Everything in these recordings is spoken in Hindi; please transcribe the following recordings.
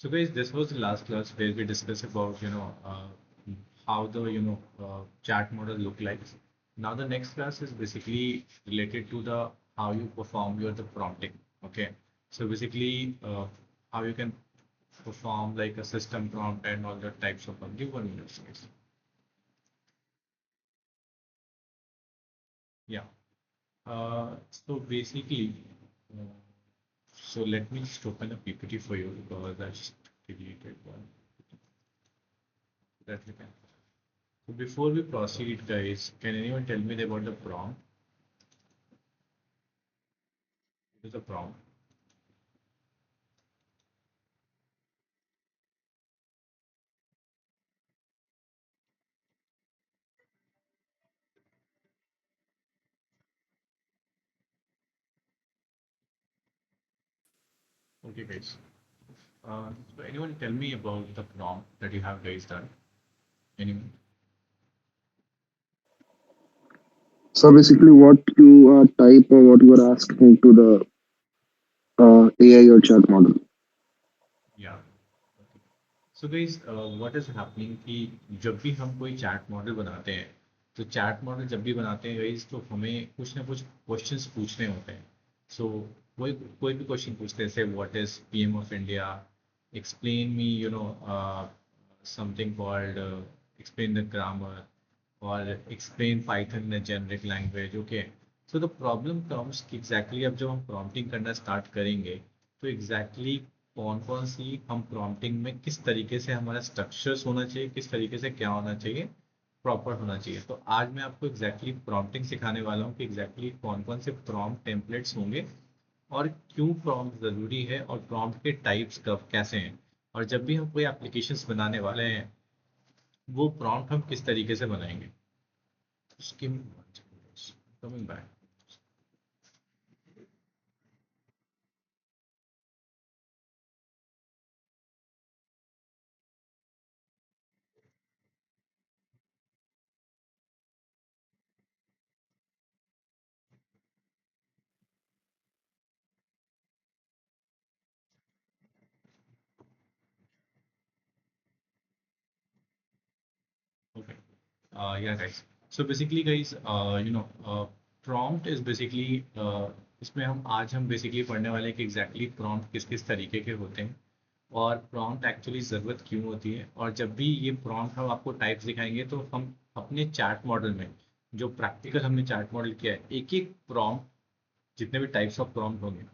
So guys, this was the last class where we discussed about how the chat model look like. Now the next class is basically related to the how you perform your the prompting. Okay, so basically how you can perform like a system prompt and all the types of give 1 minute guys. Yeah. So basically, uh, so let me just open a PPT for you because I just deleted one that you can. So before we proceed, guys, can anyone tell me about the prompt? What is the prompt? Okay, guys. So anyone tell me about the prompt that you have guys done? Anyone? So basically, what you type or what you are asking to the AI or chat model. Yeah. Okay. So guys, what is happening कि जब भी हम कोई चैट मॉडल बनाते हैं तो चैट मॉडल जब भी बनाते हैं गाइस तो हमें कुछ ना कुछ क्वेश्चंस पूछने होते हैं. सो कोई कोई भी क्वेश्चन पूछते हैं जैसे what is PM of India, explain me something called explain the grammar or explain Python in a generic language. Okay, so the problem comes कि exactly अब जब हम prompting करना start करेंगे तो exactly कौन कौन सी हम prompting में किस तरीके से हमारा structures होना चाहिए, किस तरीके से क्या होना चाहिए, प्रॉपर होना चाहिए. तो आज मैं आपको एग्जैक्टली प्रॉम्प्टिंग सिखाने वाला हूँ कि एग्जैक्टली कौन कौन से प्रॉम्प्ट टेम्पलेट्स होंगे और क्यों प्रॉम्प्ट ज़रूरी है और प्रॉम्प्ट के टाइप्स कब कैसे हैं और जब भी हम कोई एप्लीकेशंस बनाने वाले हैं वो प्रॉम्प्ट हम किस तरीके से बनाएंगे. Coming back. Okay. Yeah, guys. So basically, guys, prompt is basically इसमें हम बेसिकली पढ़ने वाले हैं कि एग्जैक्टली प्रॉम्प्ट किस किस तरीके के होते हैं और प्रॉम्प्ट एक्चुअली ज़रूरत क्यों होती है और जब भी ये प्रॉम्प्ट हम आपको टाइप्स दिखाएंगे तो हम अपने चैट मॉडल में जो प्रैक्टिकल हमने चैट मॉडल किया है एक एक प्रॉम्प्ट जितने भी टाइप्स ऑफ प्रॉम्प्ट होंगे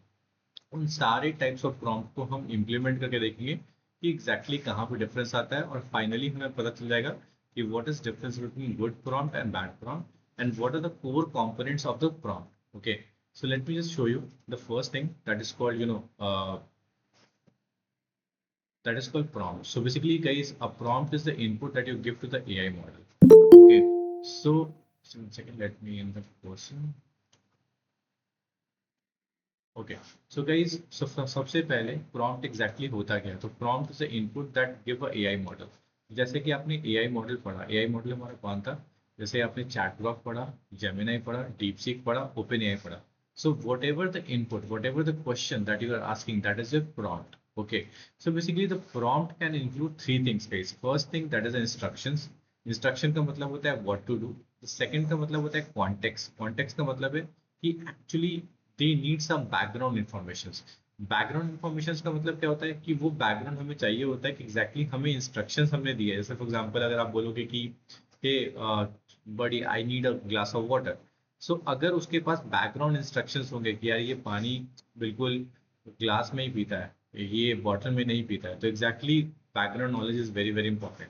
उन सारे टाइप्स ऑफ प्रॉम्प्ट को हम इम्प्लीमेंट करके देखेंगे कि एग्जैक्टली कहाँ पे डिफरेंस आता है और फाइनली हमें पता चल जाएगा कि what is difference between good prompt and bad prompt and what are the core components of the prompt. Okay, so let me just show you the first thing that is called that is called prompt. So basically guys, a prompt is the input that you give to the AI model. Okay, so 1 second, let me in the person. Okay, so guys सबसे पहले प्रॉम्प्ट एग्जैक्टली होता क्या है. तो prompt is the input that give a AI model. जैसे कि आपने एआई मॉडल पढ़ा, एआई मॉडल हमारा कौन था, जैसे आपने चैटबॉट पढ़ा, जेमिनाई पढ़ा, डीपसीक पढ़ा, ओपन एआई पढ़ा. So whatever the input, whatever the question that you are asking, that is the prompt. Okay, so basically the prompt can include three things guys. First thing that is instructions. Instruction का मतलब होता है व्हाट टू डू. सेकंड का मतलब होता है कॉन्टेक्स्ट. कॉन्टेक्स्ट का मतलब है कि actually they need some background informations. Background information का मतलब क्या होता है कि वो बैकग्राउंड हमें चाहिए होता है कि एग्जैक्टली हमें इंस्ट्रक्शंस हमने दिए. जैसे फॉर एग्जांपल अगर आप बोलोगे कि hey buddy I need a glass of water, so अगर उसके पास बैकग्राउंड इंस्ट्रक्शंस होंगे कि यार ये पानी बिल्कुल ग्लास में ही पीता है, ये बॉटल में नहीं पीता है, तो exactly background knowledge is very very important.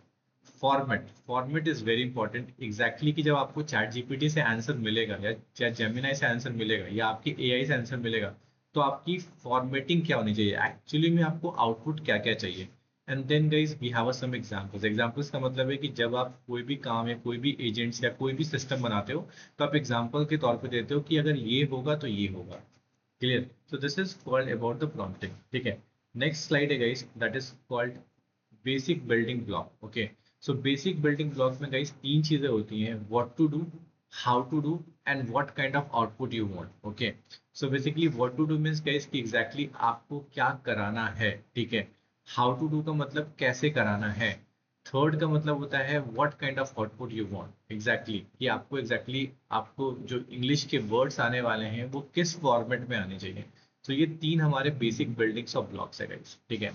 Format is very important exactly कि जब आपको चैट जीपीटी से आंसर मिलेगा या जेमिनाई से आंसर मिलेगा या आपकी एआई से आंसर मिलेगा तो आपकी फॉर्मेटिंग क्या होनी चाहिए, एक्चुअली में आपको आउटपुट क्या क्या चाहिए. And then guys we have some examples. Examples का मतलब है कि जब आप कोई भी काम या कोई भी एजेंट्स या कोई भी सिस्टम बनाते हो तो आप एग्जांपल के तौर पे देते हो कि अगर ये होगा तो ये होगा. Clear. So this is called about the prompting. ठीक है, नेक्स्ट स्लाइड है guys, that is called basic building block. Okay, so basic building block में गाइस तीन चीजें होती हैं, what to do, how to do and what kind of output you want. Okay, so basically what to do means guys कि एग्जैक्टली आपको क्या कराना है. ठीक है, हाउ टू डू का मतलब कैसे कराना है, थर्ड का मतलब होता है what kind of output you want exactly, कि आपको आपको जो इंग्लिश के वर्ड्स आने वाले हैं वो किस फॉर्मेट में आने चाहिए। तो ये तीन हमारे बेसिक बिल्डिंग्स ऑफ ब्लॉक्स है गाइस, ठीक है।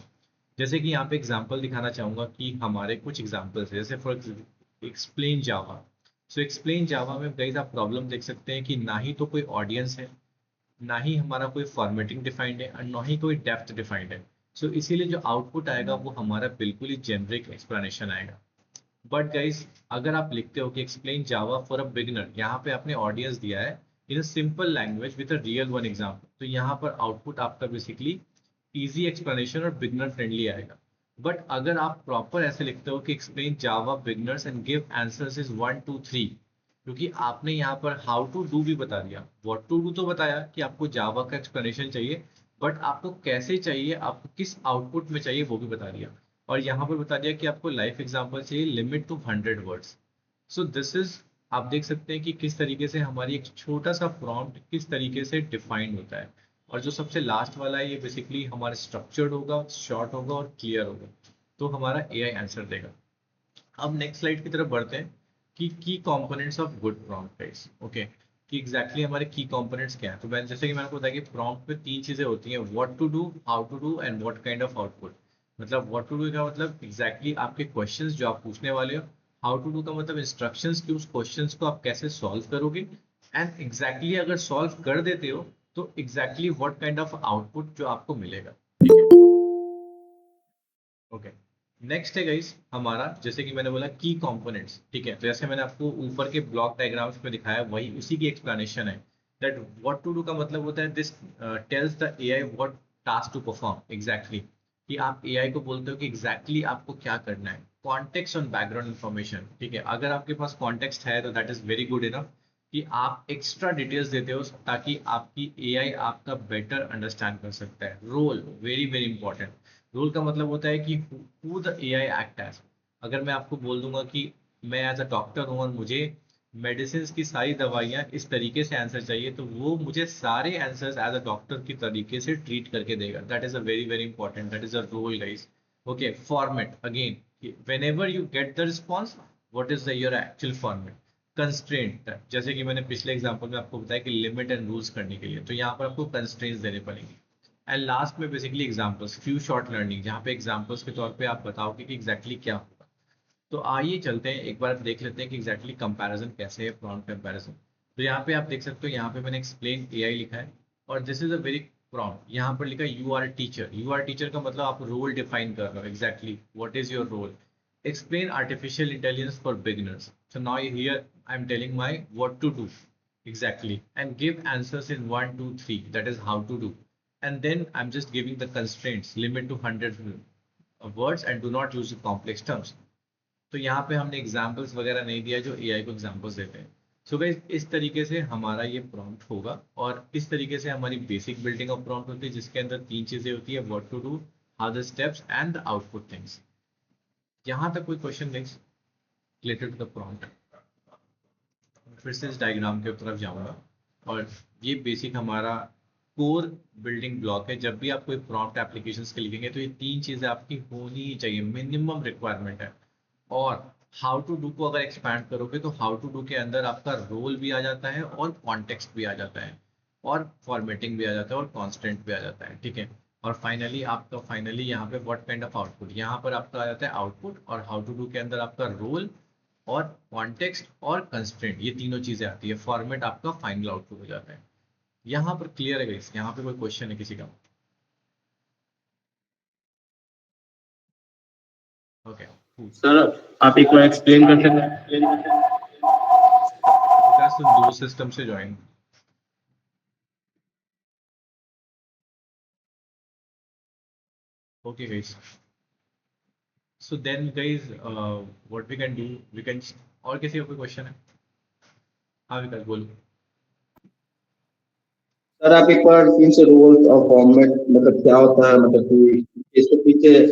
जैसे कि यहाँ पे एग्जांपल दिखाना चाहूंगा कि हमारे कुछ एग्जांपल्स है, जैसे for explain Java. So explain Java में गाइस आप प्रॉब्लम देख सकते हैं कि ना ही तो कोई ऑडियंस है, ना ही हमारा कोई फॉर्मेटिंग डिफाइंड है, और ना ही कोई डेप्थ डिफाइंड है। सो इसीलिए जो आउटपुट आएगा वो हमारा बिल्कुल ही जेनरिक एक्सप्लेनेशन आएगा। बट गाइस अगर आप लिखते हो कि explain Java for a beginner, यहाँ पे आपने ऑडियंस दिया है in a simple language with a real one example, तो यहाँ पर आउटपुट आपका बेसिकली इजी एक्सप्लेनेशन और बिगनर फ्रेंडली आएगा। बट अगर आप प्रॉपर ऐसे लिखते हो कि explain Java beginners and give answers is 1 2 3, क्योंकि आपने यहाँ पर हाउ टू डू भी बता दिया, व्हाट टू डू तो बताया कि आपको जावा का एक्सप्लेनेशन चाहिए, बट आपको कैसे चाहिए, आपको किस आउटपुट में चाहिए वो भी बता दिया। और यहाँ पर बता दिया कि आपको लाइफ एग्जांपल चाहिए, limit to 100 words. So this is, आप देख सकते हैं कि किस तरीके से हमारी एक छोटा सा प्रॉम्प्ट किस तरीके से डिफाइंड होता है। और जो सबसे लास्ट वाला है ये बेसिकली हमारा स्ट्रक्चर्ड होगा, शॉर्ट होगा और क्लियर होगा, तो हमारा एआई आंसर देगा। अब नेक्स्ट स्लाइड की तरफ बढ़ते हैं कि की components of good prompt guys, okay, कि एग्जैक्टली हमारे की कंपोनेंट्स क्या है। तो मैं जैसे कि मैंने आपको बताया कि प्रॉम्प्ट में तीन चीजें होती हैं, what to do, how to do and what kind of output. मतलब व्हाट टू डू का मतलब एग्जैक्टली आपके क्वेश्चंस जो आप पूछने वाले हो, हाउ टू डू का मतलब इंस्ट्रक्शंस कि उस क्वेश्चंस को आप कैसे सॉल्व करोगे, एंड एग्जैक्टली अगर सॉल्व कर देते हो तो exactly what kind of output जो आपको मिलेगा, ठीक है। ओके, नेक्स्ट है गाइस हमारा, जैसे कि मैंने बोला की कंपोनेंट्स, ठीक है। तो जैसे मैंने आपको ऊपर के ब्लॉक डायग्राम्स में दिखाया वही उसी की एक्सप्लेनेशन है। दैट व्हाट टू डू का मतलब होता है this tells the AI what task to perform exactly, कि आप एआई को बोलते हो कि एग्जैक्टली आपको क्या करना है। कॉन्टेक्स्ट ऑन बैकग्राउंड इन्फॉर्मेशन, ठीक है, अगर आपके पास कॉन्टेक्स्ट है तो that is very good enough कि आप एक्स्ट्रा डिटेल्स देते हो ताकि आपकी एआई आपका बेटर अंडरस्टैंड कर सकता है। Role very very important, role का मतलब होता है कि who the AI act as. अगर मैं आपको बोल दूंगा कि मैं एज अ डॉक्टर हूँ और मुझे मेडिसिन की सारी दवाइयाँ इस तरीके से आंसर चाहिए, तो वो मुझे सारे आंसर्स एज अ डॉक्टर की तरीके से ट्रीट करके देगा। That is a very very important, that is a role guys. Okay, format again, whenever you get the response, what is the your actual format। Constraint, जैसे कि मैंने पिछले एग्जांपल में आपको बताया कि लिमिट एंड रूल्स करने के लिए, तो यहाँ पर आपको कंस्ट्रेंट्स देने पड़ेंगे। एंड लास्ट में basically examples, few short learning, जहाँ पे एग्जांपल्स के तौर पे आप बताओगे कि एग्जैक्टली क्या होगा। तो आइए चलते हैं एक बार देख लेते हैं कि एग्जैक्टली कंपैरिजन कैसे है, प्रॉम्प्ट कंपैरिजन। तो यहाँ पे आप देख सकते हो, यहाँ पे मैंने एक्सप्लेन एआई लिखा है, और this is a very prompt. यहाँ पर लिखा you are teacher, you are teacher का मतलब आप रोल डिफाइन कर रहे हो exactly what is your role. Explain artificial intelligence for beginners, so now here I am telling my what to do exactly, and give answers in 1 2 3, that is how to do. And then I'm just giving the constraints, limit to 100 words and do not use the complex terms। तो यहाँ पे हमने एग्जाम्पल्स वगैरह नहीं दिया जो एआई को एग्जाम्पल्स देते हैं। सो गाइस इस तरीके से हमारा ये प्रॉम्प्ट होगा, और इस तरीके से हमारी बेसिक बिल्डिंग ऑफ प्रॉम्प्ट होती है, जिसके अंदर तीन चीजें होती है, what to do, how the steps and the output things. यहाँ तक कोई क्वेश्चन नहीं रिलेटेड टू द प्रॉम्प्ट? फिर से इस डायग्राम की तरफ जाऊंगा, और ये बेसिक हमारा कोर बिल्डिंग ब्लॉक है। जब भी आप कोई प्रॉम्प्ट एप्लीकेशंस के लिखेंगे तो ये तीन चीजें आपकी होनी ही चाहिए, मिनिमम रिक्वायरमेंट है। और हाउ टू डू को अगर एक्सपैंड करोगे तो हाउ टू डू के अंदर आपका रोल भी आ जाता है, और कॉन्टेक्स्ट भी आ जाता है, और फॉर्मेटिंग भी आ जाता है, और कॉन्स्टेंट भी आ जाता है, ठीक है। और फाइनली आपका यहाँ पे व्हाट काइंड ऑफ आउटपुट, यहाँ पर आपका आ जाता है आउटपुट, और हाउ टू डू के अंदर आपका रोल और कॉन्टेक्स्ट और कंस्ट्रेंट, ये तीनों चीजें आती है, फॉर्मेट आपका फाइनल आउटपुट हो जाता है। यहाँ पर क्लियर है गाइस? यहाँ पे कोई क्वेश्चन है किसी का? ओके, सर आप एक बार एक्सप्लेन कर सकते हैं? दो सिस्टम से join. Okay guys, so then guys what we can do, we can, और किसी का कोई क्वेश्चन है? हाँ विकास बोलो। सर आप एक बार फिर से रोल और फॉर्मेट मतलब क्या होता है, मतलब कि इसके पीछे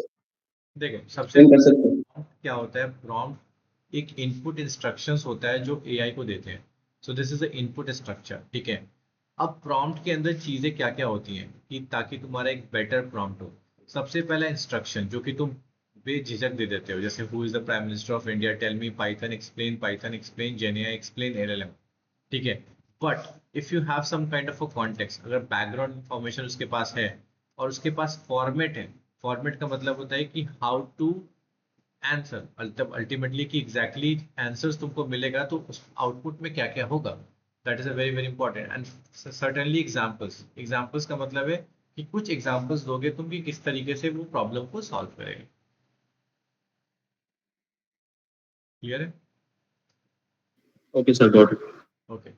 देखो सबसे एक्सप्लेन कर सकते हैं? prompt क्या होता है, प्रॉम्प्ट एक इनपुट इंस्ट्रक्शंस होता है जो एआई को देते हैं। सो this is a input structure, ठीक है। अब प्रॉम्प्ट के अंदर चीजें क्या क्या होती हैं कि ताकि तुम्हारा एक बेटर प्रॉम्प्ट हो। सबसे पहला इंस्ट्रक्शन जो कि तुम बेझिझक दे देते हो, जैसे who is the prime minister of India, tell me Python, explain JNI, explain LLM, ठीक है। But if you have some kind of a context, अगर बैकग्राउंड इंफॉर्मेशन उसके पास है और उसके पास फॉर्मेट है, फॉर्मेट का मतलब होता है कि हाउ टू आंसर, अल्टीमेटली कि एग्जैक्टली आंसर्स तुमको मिलेगा तो उस आउटपुट में क्या क्या होगा, that is a very very important. And certainly examples, examples का मतलब है कि कुछ एग्जाम्पल्स दोगे तुम कि किस तरीके से वो प्रॉब्लम को सॉल्व करेंगे। क्लियर है? Okay, sir, got it. Okay,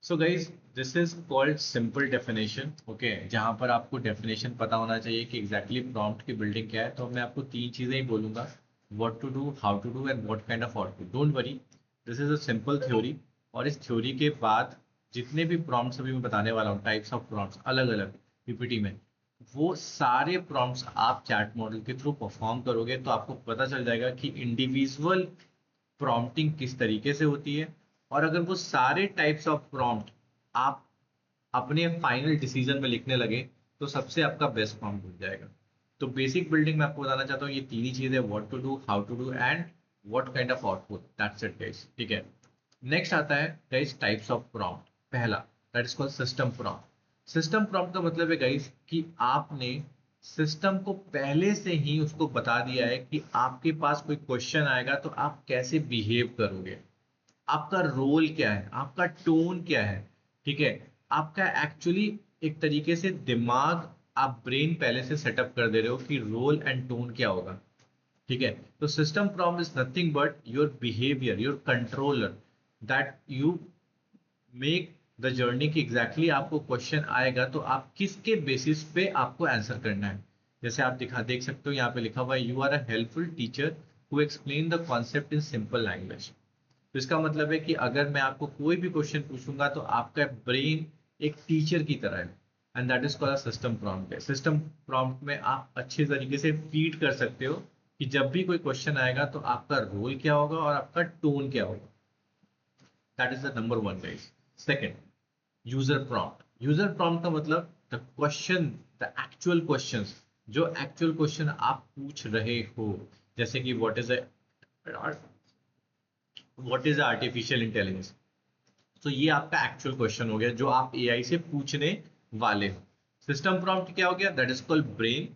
so guys this is called simple definition. Okay, जहां पर आपको डेफिनेशन पता होना चाहिए कि एग्जैक्टली प्रॉम्प्ट की बिल्डिंग क्या है। तो मैं आपको तीन चीजें ही बोलूंगा, what to do, how to do and what kind of output. Don't worry, this is a simple theory. और इस थ्योरी के बाद जितने भी प्रॉम्प्ट्स अभी मैं बताने वाला हूँ, टाइप्स ऑफ प्रॉम्प्ट्स अलग अलग पीपीटी में, वो सारे प्रॉम्प्ट्स आप चैट मॉडल के थ्रू परफॉर्म करोगे तो आपको पता चल जाएगा कि इंडिविजुअल प्रॉम्प्टिंग किस तरीके से होती है। और अगर वो सारे टाइप्स ऑफ प्रॉम्प्ट आप अपने फाइनल डिसीजन में लिखने लगे तो सबसे आपका बेस्ट प्रॉम्प्ट बन जाएगा। तो बेसिक बिल्डिंग मैं आपको बताना चाहता हूँ, ये तीन ही चीजें, what to do, how to do and what kind of output, that's it guys, ठीक है। नेक्स्ट आता है गाइस टाइप्स ऑफ प्रॉम्प्ट। पहला, that is called system prompt. System prompt का मतलब है गाइस कि आपने सिस्टम को पहले से ही उसको बता दिया है कि आपके पास कोई क्वेश्चन आएगा तो आप कैसे बिहेव करोगे, आपका रोल क्या है, आपका टोन क्या है, ठीक है। आपका एक्चुअली एक तरीके से दिमाग, आप ब्रेन पहले से सेटअप कर दे रहे हो कि रोल एंड टोन क्या होगा, ठीक है। तो system prompt is nothing but your behaviour, your controller, that you make the journey की एग्जैक्टली आपको क्वेश्चन आएगा तो आप किसके बेसिस पे आपको आंसर करना है। जैसे आप देख सकते हो यहाँ पे लिखा हुआ है, you are a helpful teacher who explain the concept in simple language. तो इसका मतलब है कि अगर मैं आपको कोई भी क्वेश्चन पूछूंगा तो आपका ब्रेन एक टीचर की तरह है, and that is called system prompt है। सिस्टम प्रॉम्प्ट में आप अच्छे तरीके से फीड कर सकते हो कि जब भी कोई क्वेश्चन आएगा तो आपका रोल क्या होगा और आपका टोन क्या होगा। That is the number one guys. Second, user prompt. User prompt का मतलब the question, the actual questions, जो एक्चुअल क्वेश्चन आप पूछ रहे हो। जैसे कि व्हाट इज आर्टिफिशियल इंटेलिजेंस, तो ये आपका एक्चुअल क्वेश्चन हो गया जो आप एआई से पूछने वाले हो। सिस्टम प्रॉम्प्ट क्या हो गया, दैट इज कॉल्ड ब्रेन।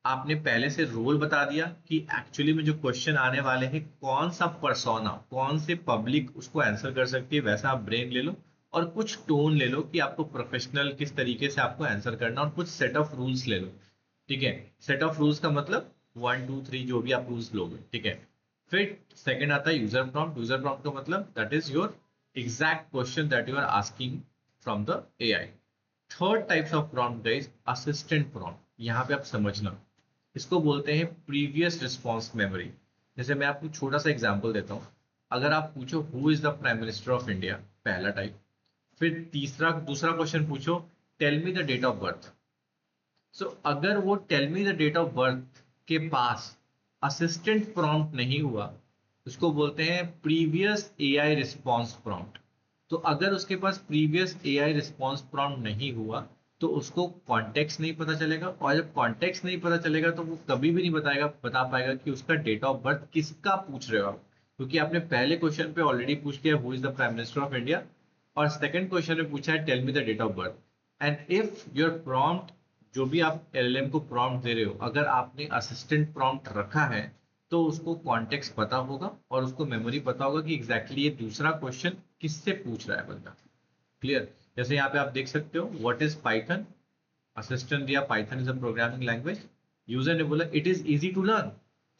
आपने पहले से रोल बता दिया कि एक्चुअली में जो क्वेश्चन आने वाले हैं कौन सा परसोना, कौन से पब्लिक उसको आंसर कर सकती है, वैसा आप ब्रेन ले लो। और कुछ टोन ले लो कि आपको प्रोफेशनल किस तरीके से आपको आंसर करना, और कुछ सेट ऑफ रूल्स ले लो, ठीक है। सेट ऑफ रूल्स का मतलब 1 2 3 जो भी आप रूल्स लोगे, ठीक है। फिर सेकंड आता है यूजर प्रॉम्प्ट। यूजर प्रॉम्प्ट का मतलब that is your exact question that you are asking from the AI. Third types of prompt guys, assistant prompt. यहाँ पे आप समझना, इसको बोलते हैं प्रीवियस रिस्पॉन्स मेमोरी। जैसे मैं आपको छोटा सा एग्जांपल देता हूँ, अगर आप पूछो who is the prime minister of India, पहला टाइप। फिर दूसरा क्वेश्चन पूछो, tell me the date of birth. So अगर वो tell me the date of birth के पास असिस्टेंट प्रॉम्प्ट नहीं हुआ, उसको बोलते हैं प्रीवियस एआई रिस्पॉन्स प्रॉम्प्ट। तो अगर उसके पास प्रीवियस एआई रिस्पॉन्स प्रॉम्प्ट नहीं हुआ तो उसको कॉन्टेक्स्ट नहीं पता चलेगा, और जब कॉन्टेक्स्ट नहीं पता चलेगा तो वो कभी भी नहीं बता पाएगा कि उसका डेट ऑफ बर्थ किसका पूछ रहे हो आप, क्योंकि आपने पहले क्वेश्चन पे ऑलरेडी पूछ लिया who is the prime minister of India, और सेकंड क्वेश्चन में पूछा है tell me the date of birth. And if your prompt, जो भी आप एलएलएम को प्रॉम्प्ट दे रहे हो, अगर आपने असिस्टेंट प्रॉम्प्ट रखा है तो उसको कॉन्टेक्स्ट पता होगा और उसको मेमोरी पता होगा कि एग्जैक्टली ये दूसरा क्वेश्चन किससे पूछ रहा है बंदा। क्लियर? जैसे यहाँ पे आप देख सकते हो, व्हाट इज पाइथन, असिस्टेंट दिया Python is a programming language, user ने बोला it is easy to learn.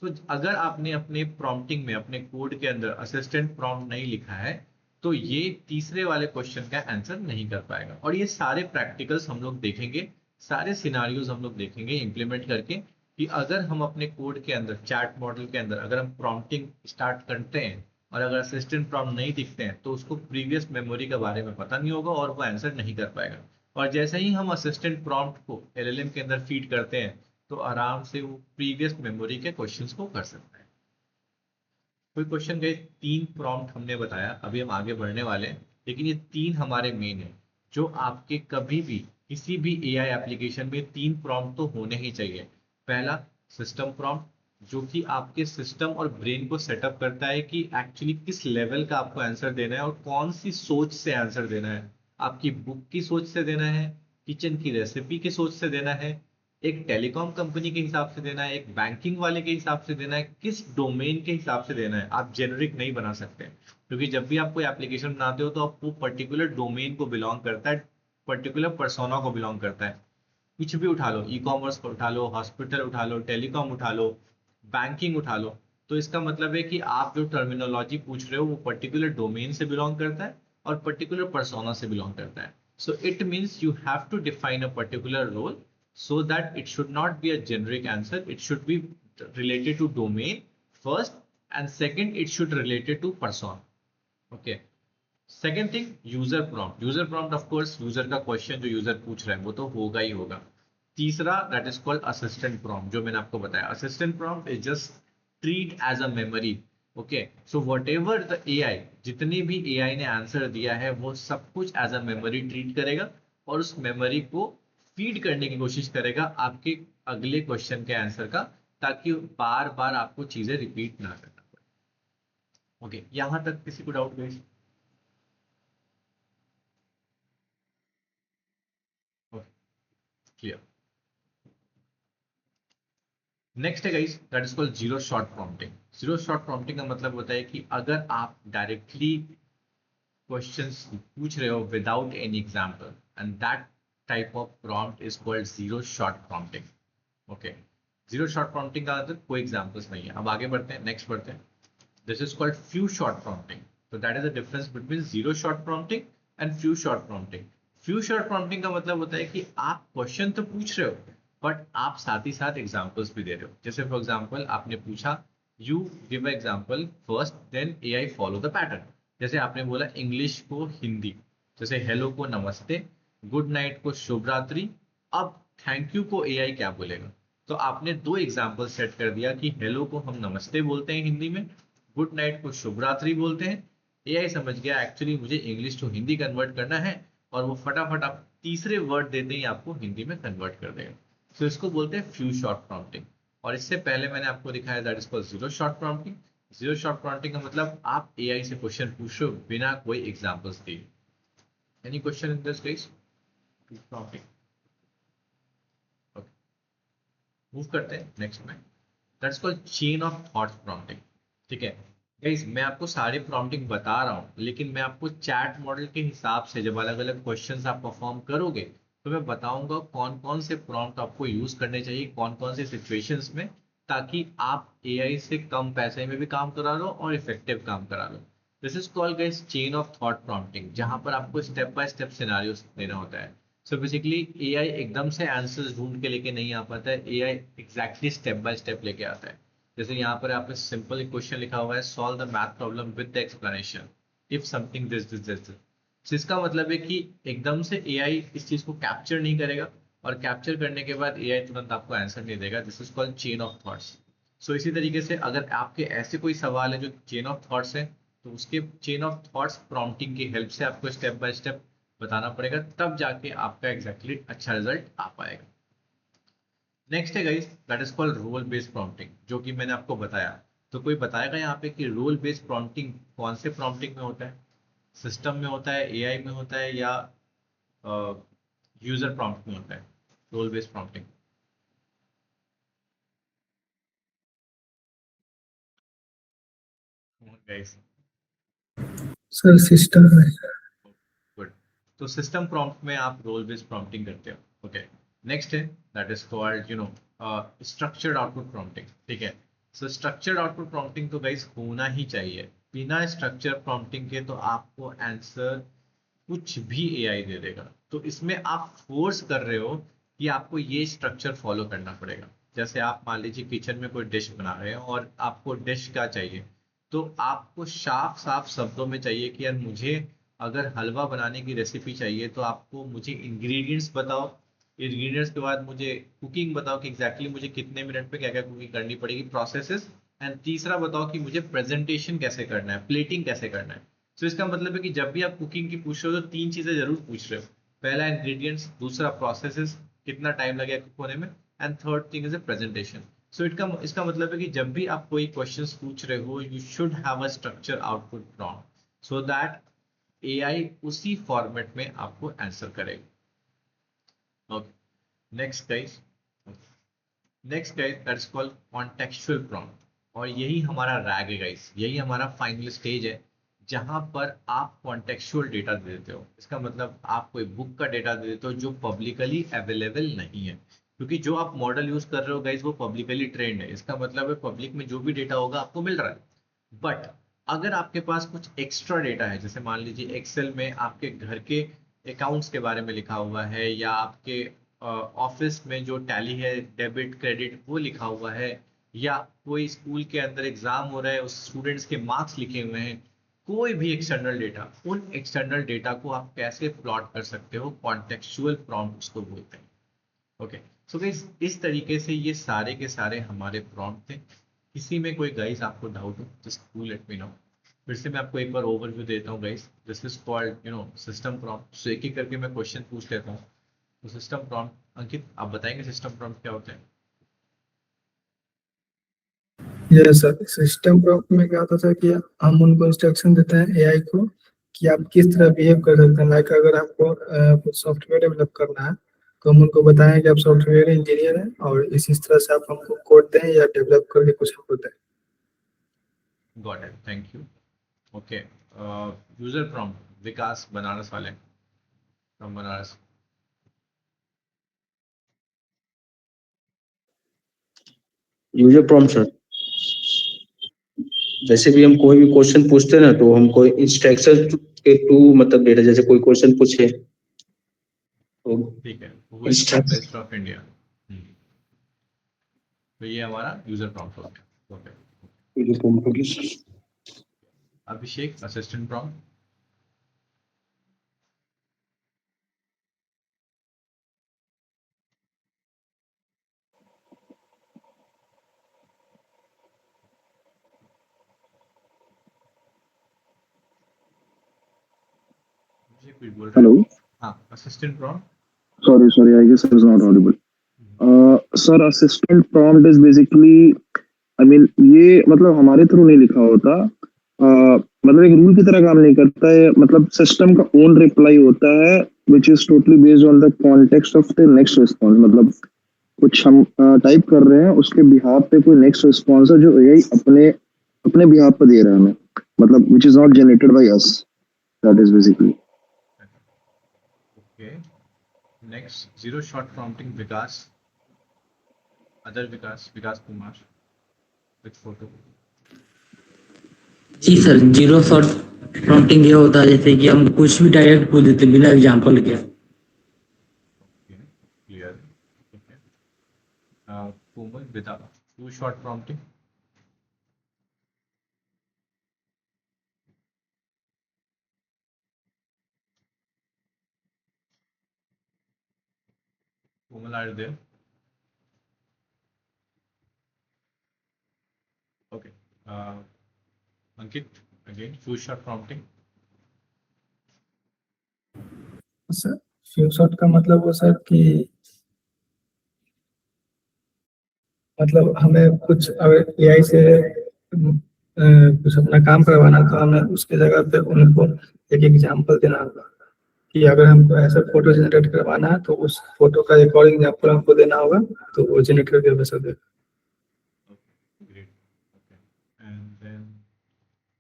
तो अगर आपने अपने प्रॉम्प्टिंग में, अपने कोड के अंदर असिस्टेंट प्रॉम्प्ट नहीं लिखा है तो ये तीसरे वाले क्वेश्चन का आंसर नहीं कर पाएगा। और ये सारे प्रैक्टिकल्स हम लोग देखेंगे, सारे सिनारियोज हम लोग देखेंगे इंप्लीमेंट करके, कि अगर हम अपने कोड के अंदर, चैट मॉडल के अंदर अगर हम प्रॉम्प्टिंग स्टार्ट करते हैं और अगर असिस्टेंट प्रॉम्प्ट नहीं दिखते हैं तो उसको प्रीवियस मेमोरी के बारे में पता नहीं होगा और वो आंसर नहीं कर पाएगा। और जैसे ही हम असिस्टेंट प्रॉम्प्ट को एलएलएम के अंदर फीड करते हैं तो आराम से वो प्रीवियस मेमोरी के क्वेश्चंस को कर सकता है। कोई क्वेश्चन गए, तीन प्रॉम्प्ट हमने बताया, अभी हम आगे बढ़ने वाले हैं, लेकिन ये तीन हमारे मेन है जो आपके कभी भी किसी भी एआई एप्लीकेशन में तीन प्रॉम्प्ट तो होने ही चाहिए। पहला सिस्टम प्रॉम्प्ट, जो कि आपके सिस्टम और ब्रेन को सेटअप करता है कि एक्चुअली किस लेवल का आपको आंसर देना है और कौन सी सोच से आंसर देना है। आपकी बुक की सोच से देना है, किचन की रेसिपी की सोच से देना है, एक टेलीकॉम कंपनी के हिसाब से देना है, एक बैंकिंग वाले के हिसाब से देना है, किस डोमेन के हिसाब से देना है। आप जेनरिक नहीं बना सकते, क्योंकि जब भी आप कोई एप्लीकेशन बनाते हो तो आप वो पर्टिकुलर डोमेन को बिलोंग करता है, पर्टिकुलर पर्सोना को बिलोंग करता है। कुछ भी उठा लो, ई कॉमर्स को उठा लो, हॉस्पिटल उठा लो, टेलीकॉम उठा लो, बैंकिंग उठा लो। तो इसका मतलब है कि आप जो टर्मिनोलॉजी पूछ रहे हो वो पर्टिकुलर डोमेन से बिलोंग करता है और पर्टिकुलर पर्सोना से बिलोंग करता है। So it means you have to define a particular role so that it should not be a generic answer. It should be related to domain first, and second it should related to person. Okay. Second thing, user prompt. User prompt of course user का क्वेश्चन जो यूजर पूछ रहा है वो तो होगा ही होगा। तीसरा, that is called assistant prompt, जो मैंने आपको बताया। Assistant prompt is just treat as a memory. Okay, so whatever the AI, जितने भी एआई ने आंसर दिया है वो सब कुछ एज अ मेमोरी ट्रीट करेगा और उस मेमोरी को फीड करने की कोशिश करेगा आपके अगले क्वेश्चन के आंसर का, ताकि बार बार आपको चीजें रिपीट ना करना पड़े। ओके, यहां तक किसी को डाउट गई? क्लियर। नेक्स्ट है guys, that is called zero shot prompting. Zero shot prompting का मतलब होता है कि अगर आप डायरेक्टली क्वेश्चंस पूछ रहे हो without any example, and that type of prompt is called zero shot prompting. Okay, zero shot prompting का मतलब कोई एग्जांपल्स नहीं है। अब आगे बढ़ते हैं, नेक्स्ट बढ़ते हैं। This is called few shot prompting. तो that is the difference between zero shot prompting and few shot prompting. Few shot prompting का मतलब होता है कि आप क्वेश्चन तो पूछ रहे हो बट आप साथ ही साथ एग्जाम्पल्स भी दे रहे हो। जैसे फॉर एग्जाम्पल आपने पूछा, you give example first then AI follow the pattern. जैसे आपने बोला इंग्लिश को हिंदी, जैसे हेलो को नमस्ते, गुड नाइट को शुभ रात्रि, अब थैंक यू को एआई क्या बोलेगा। तो आपने दो एग्जाम्पल सेट कर दिया कि हेलो को हम नमस्ते बोलते हैं हिंदी में, गुड नाइट को शुभ रात्रि बोलते हैं। एआई समझ गया एक्चुअली मुझे इंग्लिश टू हिंदी कन्वर्ट करना है, और वो फटाफट आप तीसरे वर्ड देते ही आपको हिंदी में कन्वर्ट कर देगा। तो इसको बोलते हैं फ्यू शॉट प्रॉम्प्टिंग। और इससे पहले मैंने आपको दिखाया that is called zero shot prompting. Zero shot prompting का मतलब आप एआई से क्वेश्चन पूछ रहे हो बिना कोई एग्जांपल्स दिए। Any question in this case? Prompting. Okay, move करते हैं नेक्स्ट में। That's called chain of thoughts prompting. ठीक है गाइस, मैं आपको सारे प्रॉम्प्टिंग बता रहा हूँ, लेकिन मैं आपको चैट मॉडल के हिसाब से जब अलग अलग क्वेश्चंस आप परफॉर्म करोगे तो मैं बताऊंगा कौन कौन से प्रॉम्प्ट आपको यूज करने चाहिए कौन कौन से सिचुएशंस में, ताकि आप एआई से कम पैसे में भी काम करा लो और इफेक्टिव काम करा लो। This is called guys chain of thought prompting, जहां पर आपको स्टेप बाय स्टेप सिनारियोस देना होता है। सो बेसिकली एआई एकदम से आंसर्स ढूंढ के लेके नहीं आ पाता है, AI exactly step by step लेके आता है। जैसे यहाँ पर आपने सिंपल क्वेश्चन लिखा हुआ है, solve the math problem with the explanation if something this this this. तो इसका मतलब है कि एकदम से एआई इस चीज को कैप्चर नहीं करेगा, और कैप्चर करने के बाद एआई तुरंत आपको आंसर नहीं देगा। This is called chain of thoughts. So इसी तरीके से अगर आपके ऐसे कोई सवाल है जो चेन ऑफ थॉट्स है, तो उसके चेन ऑफ थॉट्स प्रॉम्प्टिंग की हेल्प से आपको स्टेप बाय स्टेप बताना पड़ेगा, तब जाके आपका एग्जैक्टली अच्छा रिजल्ट आ पाएगा। नेक्स्ट है guys, that is called role based prompting, जो कि मैंने आपको बताया। तो कोई बताएगा यहाँ पे कि रोल बेस्ड प्रॉम्प्टिंग कौन से प्रॉम्प्टिंग में होता है? सिस्टम में होता है, एआई में होता है, या यूजर प्रॉम्प्ट में होता है role based prompting? Guys, sir system में। गुड। तो सिस्टम प्रॉम्प्ट में आप रोल बेस्ड प्रॉम्प्टिंग करते हो। ओके, नेक्स्ट है that is called structured output prompting. ठीक है, सो स्ट्रक्चर्ड आउटपुट प्रॉम्प्टिंग तो गाइस होना ही चाहिए। बिना स्ट्रक्चर प्रॉम्प्टिंग के तो आपको आंसर कुछ भी एआई दे देगा। तो इसमें आप फोर्स कर रहे हो कि आपको ये स्ट्रक्चर फॉलो करना पड़ेगा। जैसे आप मान लीजिए किचन में कोई डिश बना रहे हो और आपको डिश क्या चाहिए, तो आपको साफ साफ शब्दों में चाहिए कि यार मुझे अगर हलवा बनाने की रेसिपी चाहिए तो आपको मुझे इंग्रेडिएंट्स बताओ, इंग्रेडिएंट्स के बाद मुझे कुकिंग बताओ कि एग्जैक्टली मुझे कितने मिनट में क्या क्या कुकिंग करनी पड़ेगी, प्रोसेसेस, एंड तीसरा बताओ कि मुझे प्रेजेंटेशन कैसे करना है, प्लेटिंग कैसे करना है। तो इसका मतलब है कि जब भी आप कुकिंग की पूछ रहे हो तो तीन चीजें जरूर पूछ रहे हो। पहला इंग्रेडिएंट्स, दूसरा प्रोसेसेस, कितना टाइम लगेगा कुक होने में, and third thing is a presentation. So इसका मतलब है कि जब भी आप कोई क्वेश्चंस पूछ रहे हो, you should have a structure output prompt so that AI उसी फॉर्मेट में आपको आंसर करेगा. Okay, next guys, that's called contextual prompt. और यही हमारा रैग है गाइस, यही हमारा फाइनल स्टेज है जहां पर आप कॉन्टेक्चुअल डेटा दे देते हो. इसका मतलब आप कोई बुक का डेटा दे देते हो जो पब्लिकली अवेलेबल नहीं है, क्योंकि जो आप मॉडल यूज कर रहे हो गाइस वो पब्लिकली ट्रेंड है. इसका मतलब है पब्लिक में जो भी डेटा होगा आपको मिल रहा है. बट अगर आपके पास कुछ एक्स्ट्रा डेटा है, जैसे मान लीजिए एक्सेल में आपके घर के अकाउंट्स के बारे में लिखा हुआ है, या आपके ऑफिस में जो टैली है डेबिट क्रेडिट वो लिखा हुआ है, या कोई स्कूल के अंदर एग्जाम हो रहा है उस स्टूडेंट्स के मार्क्स लिखे हुए हैं, कोई भी एक्सटर्नल डेटा, उन एक्सटर्नल डेटा को आप कैसे प्लॉट कर सकते हो, कॉन्टेक्चुअल प्रॉम्प्ट्स को बोलते हैं. ओके, सो गाइस इस तरीके से ये सारे के सारे हमारे प्रॉम्प्ट थे. किसी में कोई गाइस आपको डाउट हो just do let me know. फिर से मैं आपको एक बार ओवरव्यू देता हूँ guys. This is called system prompt. So एक एक करके मैं क्वेश्चन पूछ लेता हूँ. तो सिस्टम प्रॉम्प्ट, अंकित आप बताएंगे सिस्टम प्रॉम्प्ट क्या होता है? ये सर सिस्टम प्रॉम्प्ट में क्या होता था कि हम उनको इंस्ट्रक्शन देते हैं एआई को कि आप किस तरह बिहेव कर सकते हैं. लाइक अगर आपको कुछ सॉफ्टवेयर डेवलप करना है तो हम उनको बताएं कि आप सॉफ्टवेयर इंजीनियर हैं और इस तरह से आप हमको कोड दें या डेवलप करके कुछ हमको दें. Got it, thank you. Okay, user prompt, Vikas Banaras वाले, from Banaras. User prompt sir, जैसे भी हम कोई भी क्वेश्चन पूछते हैं ना तो हमको इंस्ट्रक्शन के टू मतलब डेटा, जैसे कोई क्वेश्चन पूछे तो ठीक है, who is the best of India. तो ये हमारा यूजर प्रॉम्प्ट हो गया. ओके, यूजर प्रॉम्प्ट हो गया. अभिषेक असिस्टेंट प्रॉम्प्ट. अभिषेक कुछ बोल रहे Hello. हैं? हाँ, assistant prompt. Sorry. I guess I was not audible. Sir, assistant prompt is basically, I mean, ये मतलब हमारे थ्रू नहीं लिखा होता. मतलब एक रूल की तरह काम नहीं करता है. मतलब सिस्टम का ओन रिप्लाई होता है which is totally based on the context of the next response. मतलब कुछ हम टाइप कर रहे हैं, उसके बिहाफ पे कोई नेक्स्ट रिस्पॉन्स है जो एआई अपने अपने बिहाफ पे दे रहा है हमें. मतलब which is not generated by us. That is basically. Okay, next zero shot prompting, Vikas, other Vikas, Vikas Kumar with photo. जी सर, जीरो शॉट प्रॉम्प्टिंग ये होता है जैसे कि हम कुछ भी डायरेक्ट पूछ देते बिना एग्जांपल के. Okay, clear. ठीक है, कोमल विदा, two shot prompting. Komal are there? Okay, Ankit again two shot prompting. Sir few shot का मतलब वो सर कि मतलब हमें कुछ अगर एआई से कुछ अपना काम करवाना तो हमें उसके जगह पे उनको एक एग्जांपल देना होगा कि अगर हमको ऐसा फोटो जनरेट करवाना है तो उस फोटो का एक और एग्जांपल हमको देना होगा तो वो जनरेट करके बता देगा. Okay, great. Okay, and then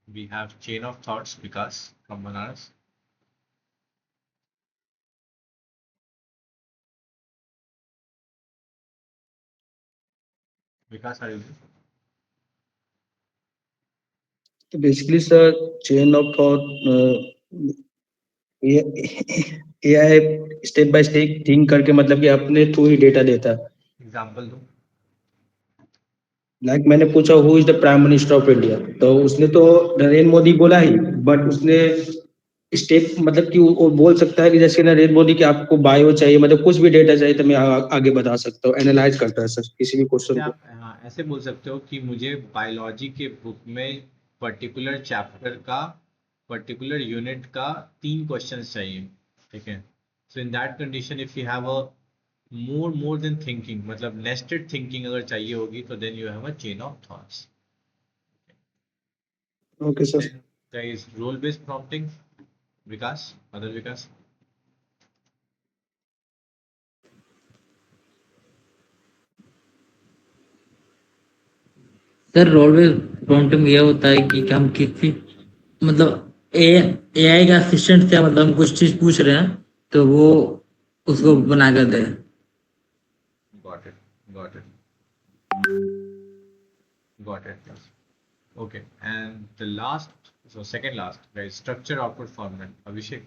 we have chain of thoughts, Vikas from Banaras. Vikas, are you there? तो basically sir chain of thought, AI step by step think करके मतलब कि अपने थ्रू ही डेटा देता है. Example दो. लाइक मैंने पूछा who is the prime minister of India, तो उसने तो नरेंद्र मोदी बोला ही, बट उसने स्टेप मतलब कि वो बोल सकता है कि जैसे नरेंद्र मोदी की आपको बायो चाहिए, मतलब कुछ भी डेटा चाहिए तो मैं आगे बता सकता हूँ. एनालाइज करता है सर किसी भी जैसे क्वेश्चन को. आप हाँ ऐसे बोल सकते हो कि मुझे बायोलॉजी के बुक में पर्टिकुलर चैप्टर का पर्टिकुलर यूनिट का 3 क्वेश्चंस चाहिए. ठीक है, so in that condition if you have a more than thinking, मतलब nested thinking अगर चाहिए होगी तो then you have a chain of thoughts. Okay sir. Then there is role based prompting. Vikas, other Vikas. Sir role based prompting ये होता है कि हम किसी मतलब एआई का असिस्टेंट से मतलब हम कुछ चीज पूछ रहे हैं तो वो उसको बना कर दे। Got it. Got it. Got it. Yes. Okay. And the last, so second last, guys, structure output format. Abhishek.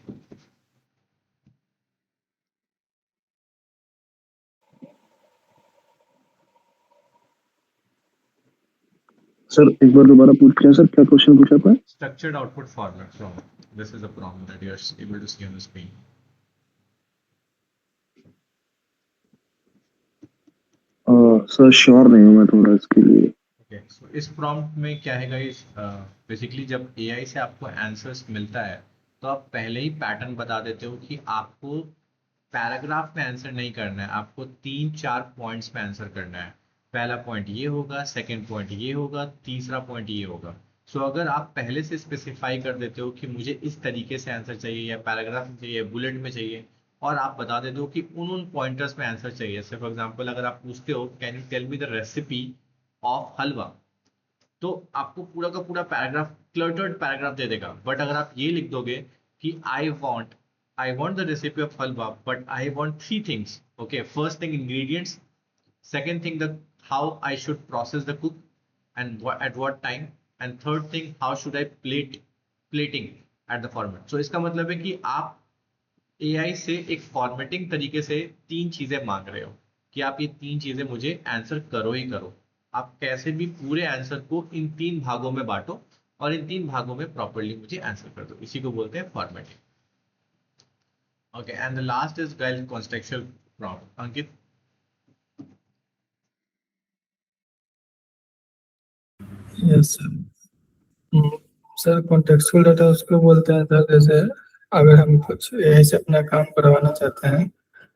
Sir एक बार दोबारा पूछ सर, क्या क्वेश्चन पूछा था? Structured output format from this is a prompt that you are able to see on the screen. Sir sure नहीं हूँ मैं थोड़ा इसके लिए। Okay, so इस prompt में क्या है guys? Basically जब AI से आपको आंसर्स मिलता है तो आप पहले ही पैटर्न बता देते हो कि आपको पैराग्राफ में आंसर नहीं करना है, आपको 3-4 पॉइंट्स में आंसर करना है। पहला पॉइंट ये होगा, सेकंड पॉइंट ये होगा, तीसरा पॉइंट ये होगा। सो अगर आप पहले से स्पेसिफाई कर देते हो कि मुझे इस तरीके से आंसर चाहिए या पैराग्राफ में चाहिए, बुलेट में चाहिए, और आप बता देते हो कि उन पॉइंटर्स में आंसर चाहिए। जैसे फॉर एग्जांपल अगर आप पूछते हो can you tell me the recipe of halwa, तो आपको पूरा का पूरा पैराग्राफ, क्लटर्ड पैराग्राफ दे देगा। बट अगर आप ये लिख दोगे कि I want the recipe of halwa but I want 3 things, okay, first thing ingredients, second thing the how I should process the cook and at what time, and third thing how should I plating at the format. So इसका मतलब है कि आप AI से एक फॉर्मेटिंग तरीके से 3 चीजें मांग रहे हो कि आप ये 3 चीजें मुझे आंसर करो ही करो। आप कैसे भी पूरे आंसर को इन 3 भागों में बांटो और इन 3 भागों में प्रॉपरली मुझे आंसर कर दो। इसी को बोलते हैं formatting. Okay, and the last is guys contextual prompt. Ankit. Yes sir. Sir contextual data उसको बोलते हैं सर, जैसे अगर हम कुछ एआई से अपना काम करवाना चाहते हैं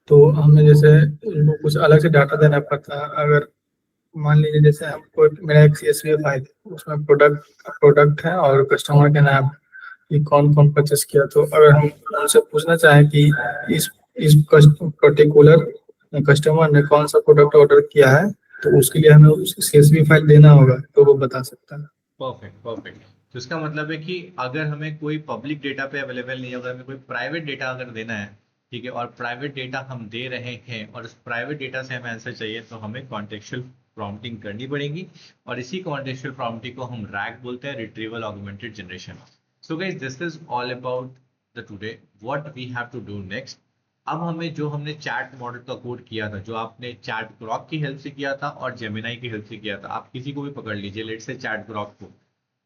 तो हमें जैसे उनको कुछ अलग से डाटा देना पड़ता है। अगर मान लीजिए जैसे हमको मेरा एक सीएसवी फाइल, उसमें प्रोडक्ट है और कस्टमर के नाम कि कौन कौन परचेस किया, तो अगर हम उनसे पूछना चाहें कि इस पर्टिकुलर कस्टमर ने कौन सा प्रोडक्ट ऑर्डर किया है, तो उसके लिए हमें उसकी सीएसवी फाइल देना होगा तो वो बता सकता है। Perfect perfect. तो इसका मतलब है कि अगर हमें कोई पब्लिक डेटा पे अवेलेबल नहीं है, अगर हमें कोई प्राइवेट डेटा अगर देना है, ठीक है, और प्राइवेट डेटा हम दे रहे हैं और उस प्राइवेट डेटा से हमें आंसर चाहिए, तो हमें कॉन्टेक्चुअल प्रॉम्प्टिंग करनी पड़ेगी। और इसी कॉन्टेक्चुअल प्रॉम्प्टिंग को हम रैग बोलते हैं, retrieval augmented generation. So guys this is all about the today what we have to do next. अब हमें जो हमने चैट मॉडल का कोड किया था, जो आपने चैट ग्रॉक की हेल्प से किया था और जेमिनाई की हेल्प से किया था, आप किसी को भी पकड़ लीजिए, लेट से चैट ग्रॉक को।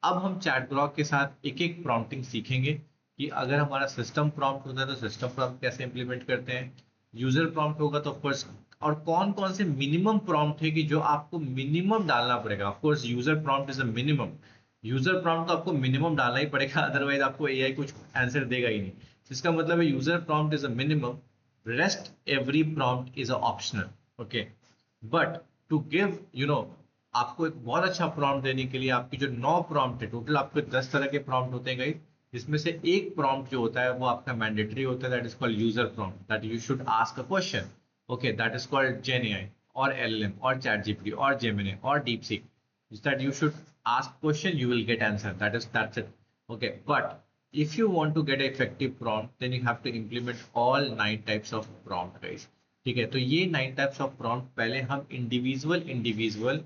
अब हम चैट ग्रॉक के साथ एक एक प्रॉम्प्टिंग सीखेंगे कि अगर हमारा सिस्टम प्रॉम्प्ट होता है तो सिस्टम प्रॉम्प्ट कैसे इंप्लीमेंट करते हैं, यूजर प्रॉम्प्ट होगा तो ऑफकोर्स, और कौन कौन से मिनिमम प्रॉम्प्ट है कि जो आपको मिनिमम डालना पड़ेगा। Of course user prompt is a minimum, user prompt तो आपको मिनिमम डालना ही पड़ेगा, अदरवाइज आपको एआई कुछ आंसर देगा ही नहीं। इसका मतलब है user prompt is a minimum, rest every prompt is a optional. Okay, but to give आपको एक बहुत अच्छा प्रॉम्प्ट देने के लिए आपकी जो 9 प्रॉम्प्ट है, टोटल आपके 10 तरह के प्रॉम्प्ट होते हैं गाइस, जिसमें से एक प्रॉम्प्ट जो होता है वो आपका मैंडेटरी होता है, that is called user prompt, that you should ask a question. Okay, that is called gen AI और एलएलएम और चैट जीपीटी और जेमिनी और DeepSeek, that you should ask question, you will get answer, that's it. Okay, but if you want to get effective prompt, then you have to implement all 9 types of prompt guys। ठीक है, तो ये 9 टाइप्स ऑफ प्रॉम्प्ट पहले हम इंडिविजुअल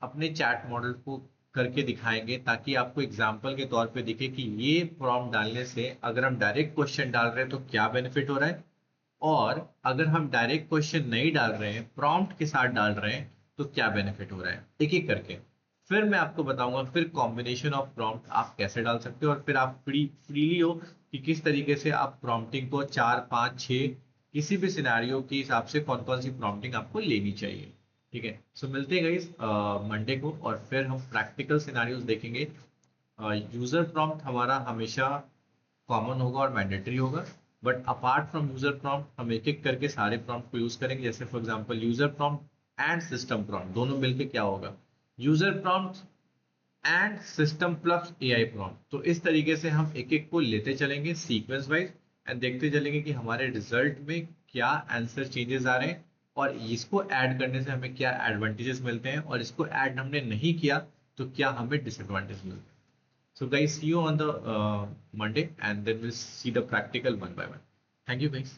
अपने चैट मॉडल को करके दिखाएंगे, ताकि आपको एग्जाम्पल के तौर पे दिखे कि ये प्रॉम्प्ट डालने से अगर हम डायरेक्ट क्वेश्चन डाल रहे हैं तो क्या बेनिफिट हो रहा है, और अगर हम डायरेक्ट क्वेश्चन नहीं डाल रहे हैं, प्रॉम्प्ट के साथ डाल रहे हैं, तो क्या बेनिफिट हो रहा है, एक एक करके। फिर मैं आपको बताऊंगा फिर कॉम्बिनेशन ऑफ प्रॉम्प्ट आप कैसे डाल सकते हो, और फिर आप फ्रीली हो कि किस तरीके से आप प्रॉम्प्टिंग को 4, 5, 6 किसी भी सिनेरियो के हिसाब से कौन कौन सी प्रॉम्प्टिंग आपको लेनी चाहिए। ठीक है, सो मिलते हैं गाइस मंडे को, और फिर हम प्रैक्टिकल सिनेरियोज देखेंगे। यूजर प्रॉम्प्ट हमारा हमेशा कॉमन होगा और मैंडेटरी होगा, but apart from user prompt हम एक एक करके सारे प्रॉम्प्ट को यूज करेंगे। जैसे for example user prompt and system prompt दोनों मिलके क्या होगा, user prompt and system plus AI prompt. तो इस तरीके से हम एक एक को लेते चलेंगे सीक्वेंस वाइज एंड देखते चलेंगे कि हमारे रिजल्ट में क्या आंसर चेंजेस आ रहे हैं और इसको ऐड करने से हमें क्या एडवांटेजेस मिलते हैं और इसको ऐड हमने नहीं किया तो क्या हमें डिसएडवांटेज मिलते हैं। So guys, see you on the Monday and then we'll see the practical one by one. Thank you guys.